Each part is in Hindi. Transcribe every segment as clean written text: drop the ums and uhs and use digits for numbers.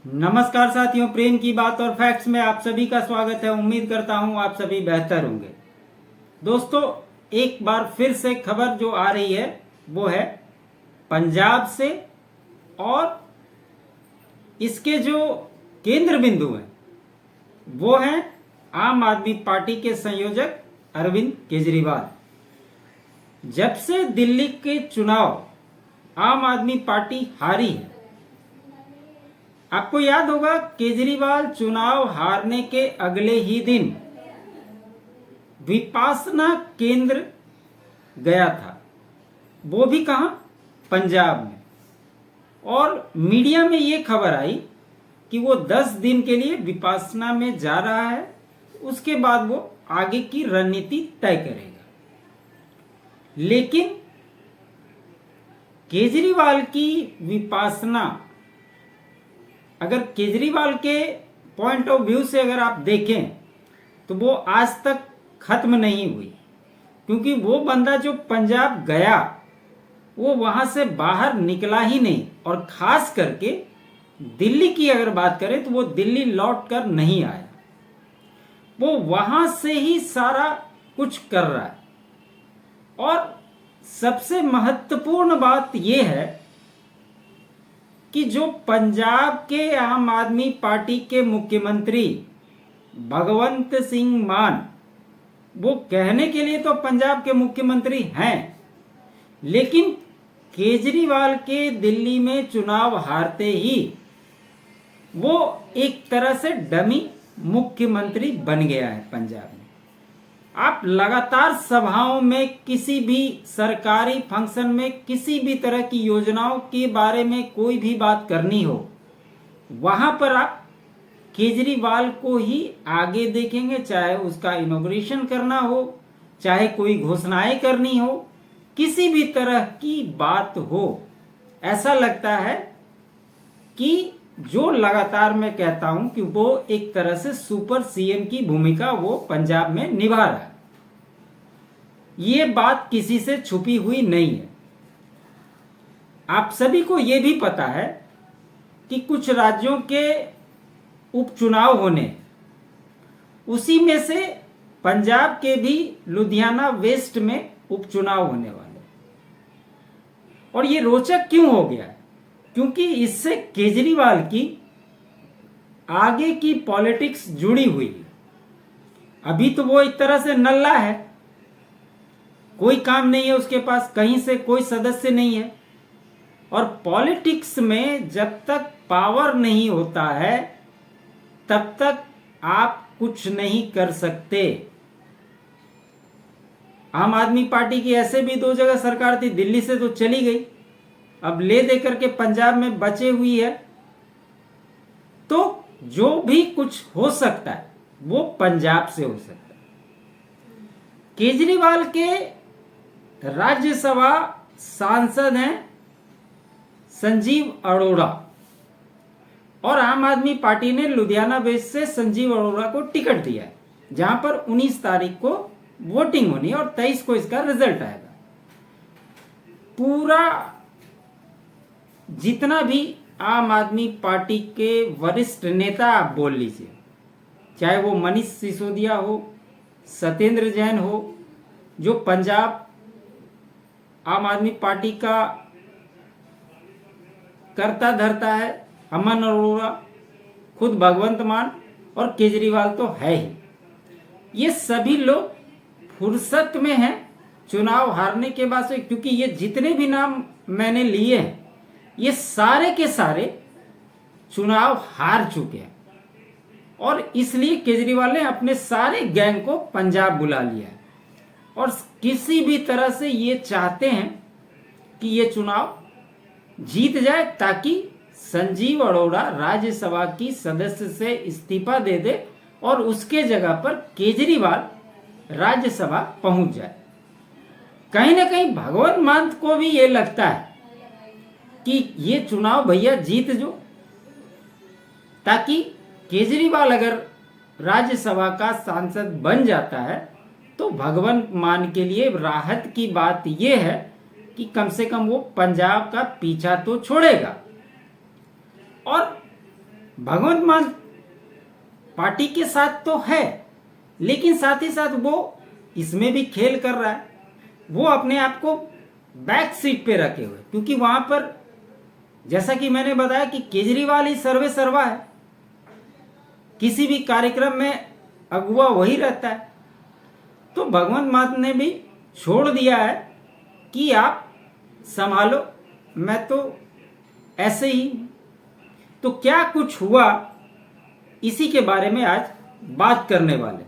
नमस्कार साथियों, प्रेम की बात और फैक्ट्स में आप सभी का स्वागत है। उम्मीद करता हूं आप सभी बेहतर होंगे। दोस्तों, एक बार फिर से खबर जो आ रही है वो है पंजाब से, और इसके जो केंद्र बिंदु हैं वो हैं आम आदमी पार्टी के संयोजक अरविंद केजरीवाल। जब से दिल्ली के चुनाव आम आदमी पार्टी हारी है, आपको याद होगा केजरीवाल चुनाव हारने के अगले ही दिन विपासना केंद्र गया था, वो भी कहां, पंजाब में। और मीडिया में ये खबर आई कि वो 10 दिन के लिए विपासना में जा रहा है, उसके बाद वो आगे की रणनीति तय करेगा। लेकिन केजरीवाल की विपासना, अगर केजरीवाल के पॉइंट ऑफ व्यू से अगर आप देखें तो वो आज तक खत्म नहीं हुई, क्योंकि वो बंदा जो पंजाब गया वो वहां से बाहर निकला ही नहीं। और खास करके दिल्ली की अगर बात करें तो वो दिल्ली लौट कर नहीं आया, वो वहां से ही सारा कुछ कर रहा है। और सबसे महत्वपूर्ण बात यह है कि जो पंजाब के आम आदमी पार्टी के मुख्यमंत्री भगवंत सिंह मान, वो कहने के लिए तो पंजाब के मुख्यमंत्री हैं, लेकिन केजरीवाल के दिल्ली में चुनाव हारते ही वो एक तरह से डमी मुख्यमंत्री बन गया है पंजाब में। आप लगातार सभाओं में, किसी भी सरकारी फंक्शन में, किसी भी तरह की योजनाओं के बारे में कोई भी बात करनी हो, वहां पर आप केजरीवाल को ही आगे देखेंगे। चाहे उसका इनॉग्रेशन करना हो, चाहे कोई घोषणाएं करनी हो, किसी भी तरह की बात हो, ऐसा लगता है कि जो लगातार मैं कहता हूं कि वो एक तरह से सुपर सीएम की भूमिका वो पंजाब में निभा रहा है। ये बात किसी से छुपी हुई नहीं है। आप सभी को ये भी पता है कि कुछ राज्यों के उपचुनाव होने, उसी में से पंजाब के भी लुधियाना वेस्ट में उपचुनाव होने वाले। और ये रोचक क्यों हो गया? क्योंकि इससे केजरीवाल की आगे की पॉलिटिक्स जुड़ी हुई है। अभी तो वो एक तरह से नल्ला है, कोई काम नहीं है उसके पास, कहीं से कोई सदस्य नहीं है। और पॉलिटिक्स में जब तक पावर नहीं होता है तब तक आप कुछ नहीं कर सकते। आम आदमी पार्टी की ऐसे भी 2 जगह सरकार थी, दिल्ली से तो चली गई, अब ले दे करके पंजाब में बचे हुई है। तो जो भी कुछ हो सकता है वो पंजाब से हो सकता है। केजरीवाल के राज्यसभा सांसद हैं संजीव अरोड़ा, और आम आदमी पार्टी ने लुधियाना वेस्ट से संजीव अरोड़ा को टिकट दिया है, जहां पर 19 तारीख को वोटिंग होनी है और 23 को इसका रिजल्ट आएगा। पूरा जितना भी आम आदमी पार्टी के वरिष्ठ नेता आप बोल लीजिए, चाहे वो मनीष सिसोदिया हो, सत्येंद्र जैन हो, जो पंजाब आम आदमी पार्टी का करता धरता है, अमन अरोड़ा, खुद भगवंत मान, और केजरीवाल तो है ही। ये सभी लोग फुर्सत में हैं चुनाव हारने के बाद से, क्योंकि ये जितने भी नाम मैंने लिए हैं ये सारे के सारे चुनाव हार चुके हैं। और इसलिए केजरीवाल ने अपने सारे गैंग को पंजाब बुला लिया है, और किसी भी तरह से ये चाहते हैं कि ये चुनाव जीत जाए, ताकि संजीव अरोड़ा राज्यसभा की सदस्य से इस्तीफा दे दे और उसके जगह पर केजरीवाल राज्यसभा पहुंच जाए। कहीं ना कहीं भगवंत मान को भी ये लगता है कि ये चुनाव भैया जीत जो, ताकि केजरीवाल अगर राज्यसभा का सांसद बन जाता है तो भगवंत मान के लिए राहत की बात यह है कि कम से कम वो पंजाब का पीछा तो छोड़ेगा। और भगवंत मान पार्टी के साथ तो है, लेकिन साथ ही साथ वो इसमें भी खेल कर रहा है। वो अपने आप को बैक सीट पे रखे हुए, क्योंकि वहां पर जैसा कि मैंने बताया कि केजरीवाल ही सर्वे सर्वा है, किसी भी कार्यक्रम में अगुवा वही रहता है। तो भगवंत मान ने भी छोड़ दिया है कि आप संभालो, मैं तो ऐसे ही। तो क्या कुछ हुआ, इसी के बारे में आज बात करने वाले।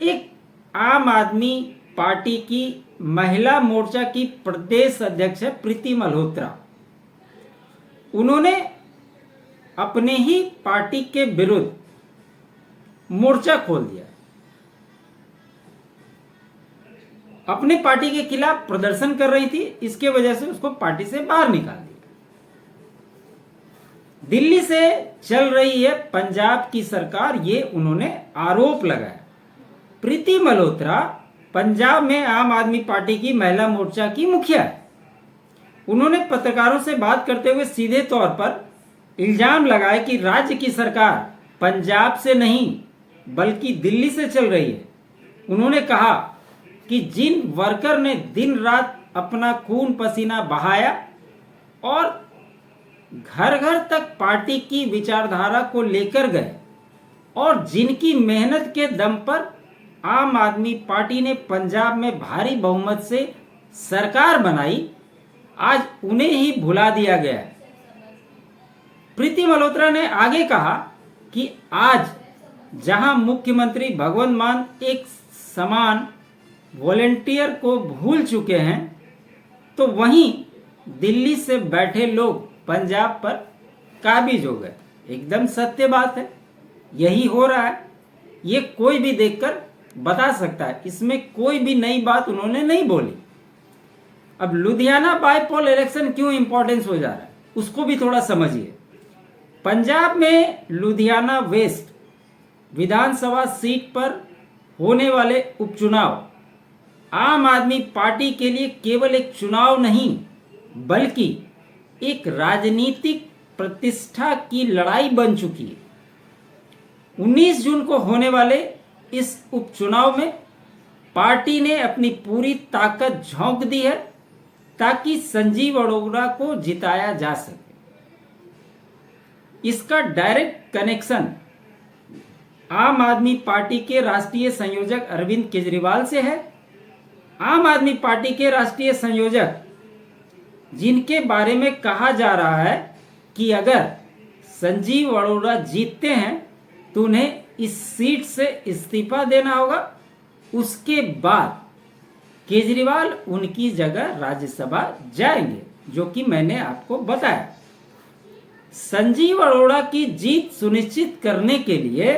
एक आम आदमी पार्टी की महिला मोर्चा की प्रदेश अध्यक्ष है प्रीति मल्होत्रा। उन्होंने अपने ही पार्टी के विरुद्ध मोर्चा खोल दिया, अपने पार्टी के खिलाफ प्रदर्शन कर रही थी, इसके वजह से उसको पार्टी से बाहर निकाल दिया। दिल्ली से चल रही है पंजाब की सरकार, ये उन्होंने आरोप लगाया। प्रीति मल्होत्रा पंजाब में आम आदमी पार्टी की महिला मोर्चा की मुखिया है। उन्होंने पत्रकारों से बात करते हुए सीधे तौर पर इल्जाम लगाया कि राज्य की सरकार पंजाब से नहीं बल्कि दिल्ली से चल रही है। उन्होंने कहा कि जिन वर्कर ने दिन रात अपना खून पसीना बहाया और घर घर तक पार्टी की विचारधारा को लेकर गए और जिनकी मेहनत के दम पर आम आदमी पार्टी ने पंजाब में भारी बहुमत से सरकार बनाई, आज उन्हें ही भुला दिया गया है। प्रीति मल्होत्रा ने आगे कहा कि आज जहां मुख्यमंत्री भगवंत मान एक समान वॉलेंटियर को भूल चुके हैं, तो वहीं दिल्ली से बैठे लोग पंजाब पर काबिज हो गए। एकदम सत्य बात है, यही हो रहा है। ये कोई भी देखकर बता सकता है, इसमें कोई भी नई बात उन्होंने नहीं बोली। अब लुधियाना बाईपोल इलेक्शन क्यों इंपॉर्टेंस हो जा रहा है, उसको भी थोड़ा समझिए। पंजाब में लुधियाना वेस्ट विधानसभा सीट पर होने वाले उपचुनाव आम आदमी पार्टी के लिए केवल एक चुनाव नहीं बल्कि एक राजनीतिक प्रतिष्ठा की लड़ाई बन चुकी है। 19 जून को होने वाले इस उपचुनाव में पार्टी ने अपनी पूरी ताकत झोंक दी है ताकि संजीव अरोड़ा को जिताया जा सके। इसका डायरेक्ट कनेक्शन आम आदमी पार्टी के राष्ट्रीय संयोजक अरविंद केजरीवाल से है। आम आदमी पार्टी के राष्ट्रीय संयोजक, जिनके बारे में कहा जा रहा है कि अगर संजीव अरोड़ा जीतते हैं तो उन्हें इस सीट से इस्तीफा देना होगा, उसके बाद केजरीवाल उनकी जगह राज्यसभा जाएंगे, जो कि मैंने आपको बताया। संजीव अरोड़ा की जीत सुनिश्चित करने के लिए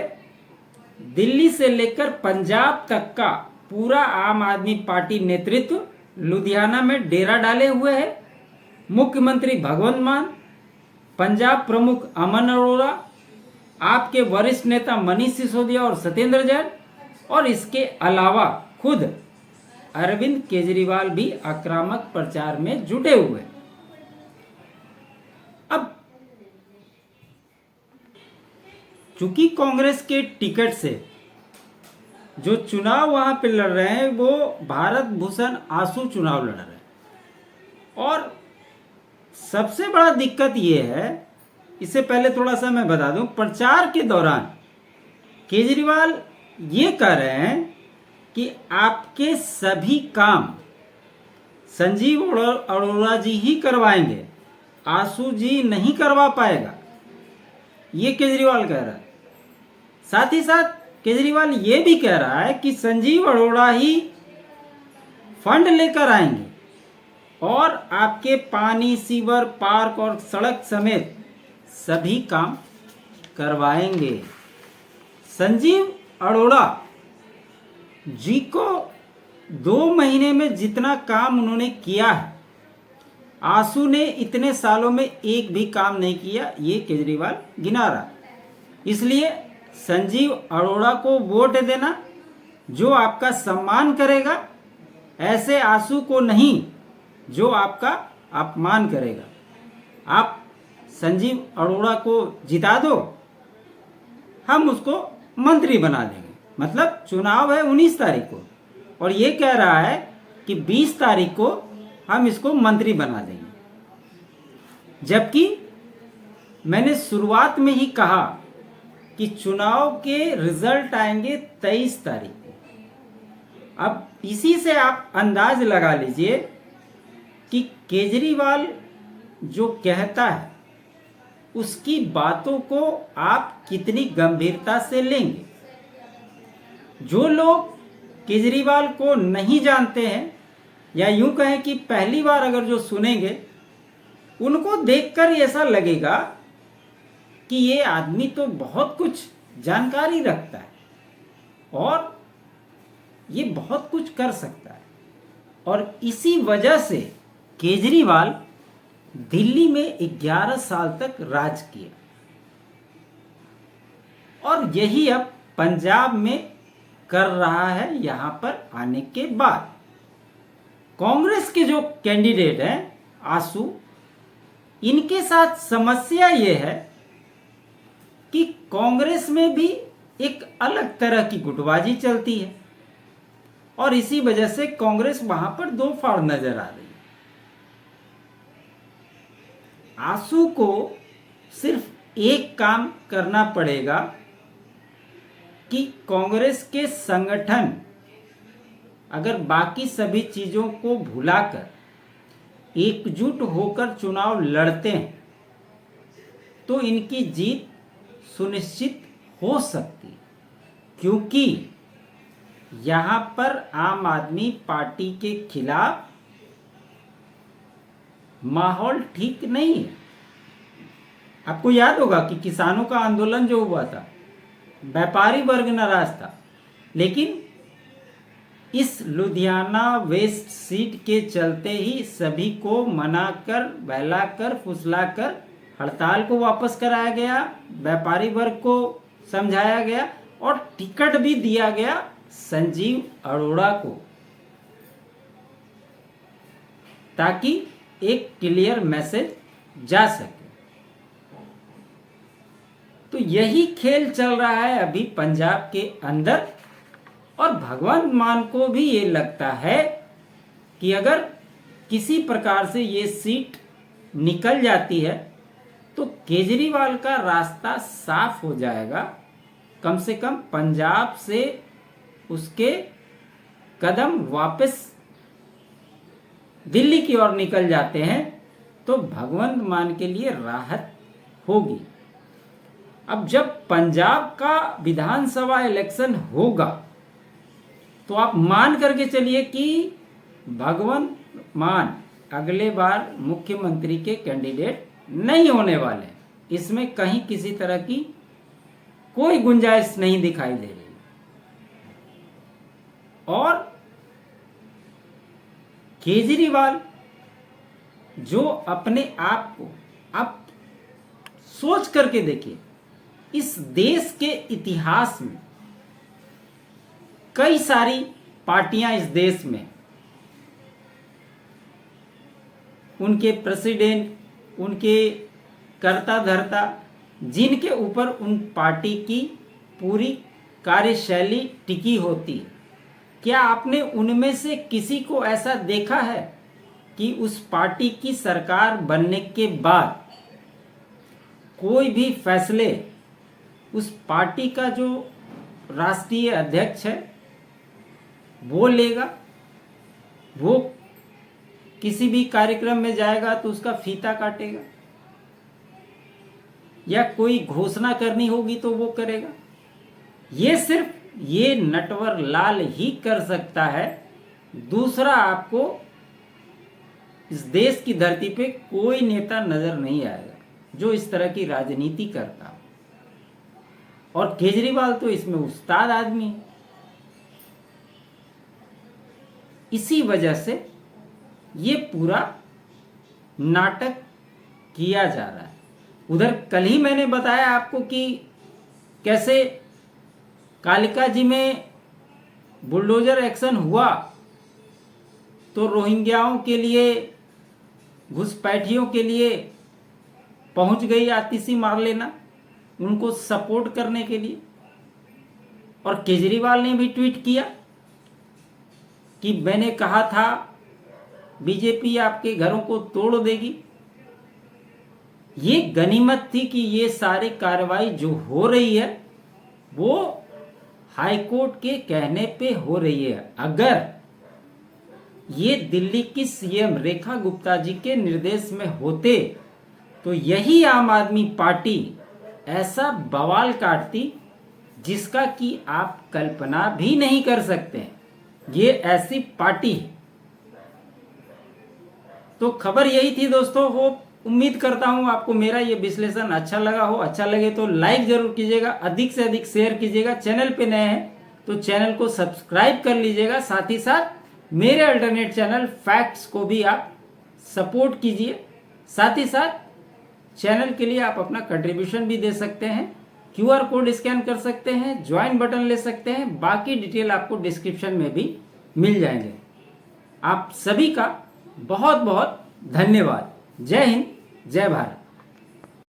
दिल्ली से लेकर पंजाब तक का पूरा आम आदमी पार्टी नेतृत्व लुधियाना में डेरा डाले हुए है। मुख्यमंत्री भगवंत मान, पंजाब प्रमुख अमन अरोड़ा, आपके वरिष्ठ नेता मनीष सिसोदिया और सत्येंद्र जैन, और इसके अलावा खुद अरविंद केजरीवाल भी आक्रामक प्रचार में जुटे हुए। अब चूंकि कांग्रेस के टिकट से जो चुनाव वहां पे लड़ रहे हैं वो भारत भूषण आसू चुनाव लड़ रहे हैं, और सबसे बड़ा दिक्कत ये है, इससे पहले थोड़ा सा मैं बता दूं, प्रचार के दौरान केजरीवाल ये कह रहे हैं कि आपके सभी काम संजीव अरोड़ा जी ही करवाएंगे, आसू जी नहीं करवा पाएगा, ये केजरीवाल कह रहा है। साथ ही साथ केजरीवाल ये भी कह रहा है कि संजीव अरोड़ा ही फंड लेकर आएंगे और आपके पानी, सीवर, पार्क और सड़क समेत सभी काम करवाएंगे। संजीव अरोड़ा जी को 2 महीने में जितना काम उन्होंने किया है, आसू ने इतने सालों में एक भी काम नहीं किया, ये केजरीवाल गिना रहा। इसलिए संजीव अरोड़ा को वोट देना, जो आपका सम्मान करेगा, ऐसे आसू को नहीं जो आपका अपमान करेगा। आप संजीव अरोड़ा को जिता दो, हम उसको मंत्री बना देंगे। मतलब चुनाव है 19 तारीख को और ये कह रहा है कि 20 तारीख को हम इसको मंत्री बना देंगे, जबकि मैंने शुरुआत में ही कहा कि चुनाव के रिजल्ट आएंगे 23 तारीख को। अब इसी से आप अंदाज लगा लीजिए कि केजरीवाल जो कहता है उसकी बातों को आप कितनी गंभीरता से लेंगे। जो लोग केजरीवाल को नहीं जानते हैं या यूं कहें कि पहली बार अगर जो सुनेंगे, उनको देखकर ऐसा लगेगा कि ये आदमी तो बहुत कुछ जानकारी रखता है और ये बहुत कुछ कर सकता है। और इसी वजह से केजरीवाल दिल्ली में 11 साल तक राज किया और यही अब पंजाब में कर रहा है। यहां पर आने के बाद कांग्रेस के जो कैंडिडेट हैं आसू, इनके साथ समस्या ये है कि कांग्रेस में भी एक अलग तरह की गुटबाजी चलती है और इसी वजह से कांग्रेस वहां पर दो फाड़ नजर आ रही है। आसू को सिर्फ एक काम करना पड़ेगा कि कांग्रेस के संगठन अगर बाकी सभी चीजों को भुलाकर एकजुट होकर चुनाव लड़ते हैं तो इनकी जीत सुनिश्चित हो सकती है, क्योंकि यहां पर आम आदमी पार्टी के खिलाफ माहौल ठीक नहीं है। आपको याद होगा कि किसानों का आंदोलन जो हुआ था, व्यापारी वर्ग नाराज था, लेकिन इस लुधियाना वेस्ट सीट के चलते ही सभी को मनाकर, बहलाकर, फुसलाकर हड़ताल को वापस कराया गया, व्यापारी वर्ग को समझाया गया और टिकट भी दिया गया संजीव अरोड़ा को, ताकि एक क्लियर मैसेज जा सके। तो यही खेल चल रहा है अभी पंजाब के अंदर और भगवंत मान को भी ये लगता है कि अगर किसी प्रकार से ये सीट निकल जाती है तो केजरीवाल का रास्ता साफ हो जाएगा। कम से कम पंजाब से उसके कदम वापस दिल्ली की ओर निकल जाते हैं तो भगवंत मान के लिए राहत होगी। अब जब पंजाब का विधानसभा इलेक्शन होगा तो आप मान करके चलिए कि भगवंत मान अगले बार मुख्यमंत्री के कैंडिडेट नहीं होने वाले। इसमें कहीं किसी तरह की कोई गुंजाइश नहीं दिखाई दे रही। और केजरीवाल जो अपने आप को आप सोच करके देखिए, इस देश के इतिहास में कई सारी पार्टियां इस देश में, उनके प्रेसिडेंट, उनके कर्ता धर्ता, जिनके ऊपर उन पार्टी की पूरी कार्यशैली टिकी होती है, क्या आपने उनमें से किसी को ऐसा देखा है कि उस पार्टी की सरकार बनने के बाद कोई भी फैसले उस पार्टी का जो राष्ट्रीय अध्यक्ष है वो लेगा? वो किसी भी कार्यक्रम में जाएगा तो उसका फीता काटेगा, या कोई घोषणा करनी होगी तो वो करेगा? ये सिर्फ ये नटवर लाल ही कर सकता है। दूसरा आपको इस देश की धरती पे कोई नेता नजर नहीं आएगा जो इस तरह की राजनीति करता हो। और केजरीवाल तो इसमें उस्ताद आदमी है। इसी वजह से ये पूरा नाटक किया जा रहा है। उधर कल ही मैंने बताया आपको कि कैसे कालिका जी में बुलडोजर एक्शन हुआ तो रोहिंग्याओं के लिए, घुसपैठियों के लिए पहुंच गई आतिशी मार लेना उनको सपोर्ट करने के लिए। और केजरीवाल ने भी ट्वीट किया कि मैंने कहा था बीजेपी आपके घरों को तोड़ देगी। ये गनीमत थी कि ये सारी कार्रवाई जो हो रही है वो हाईकोर्ट के कहने पे हो रही है। अगर ये दिल्ली की सीएम रेखा गुप्ता जी के निर्देश में होते तो यही आम आदमी पार्टी ऐसा बवाल काटती जिसका कि आप कल्पना भी नहीं कर सकते। ये ऐसी पार्टी है। तो खबर यही थी दोस्तों। वो उम्मीद करता हूं आपको मेरा ये विश्लेषण अच्छा लगा हो। अच्छा लगे तो लाइक जरूर कीजिएगा, अधिक से अधिक शेयर कीजिएगा। चैनल पे नए हैं तो चैनल को सब्सक्राइब कर लीजिएगा। साथ ही साथ मेरे अल्टरनेट चैनल फैक्ट्स को भी आप सपोर्ट कीजिए। साथ ही साथ चैनल के लिए आप अपना कंट्रीब्यूशन भी दे सकते हैं, QR कोड स्कैन कर सकते हैं, ज्वाइन बटन ले सकते हैं। बाकी डिटेल आपको डिस्क्रिप्शन में भी मिल जाएंगे। आप सभी का बहुत बहुत धन्यवाद। जय हिंद, जय भारत।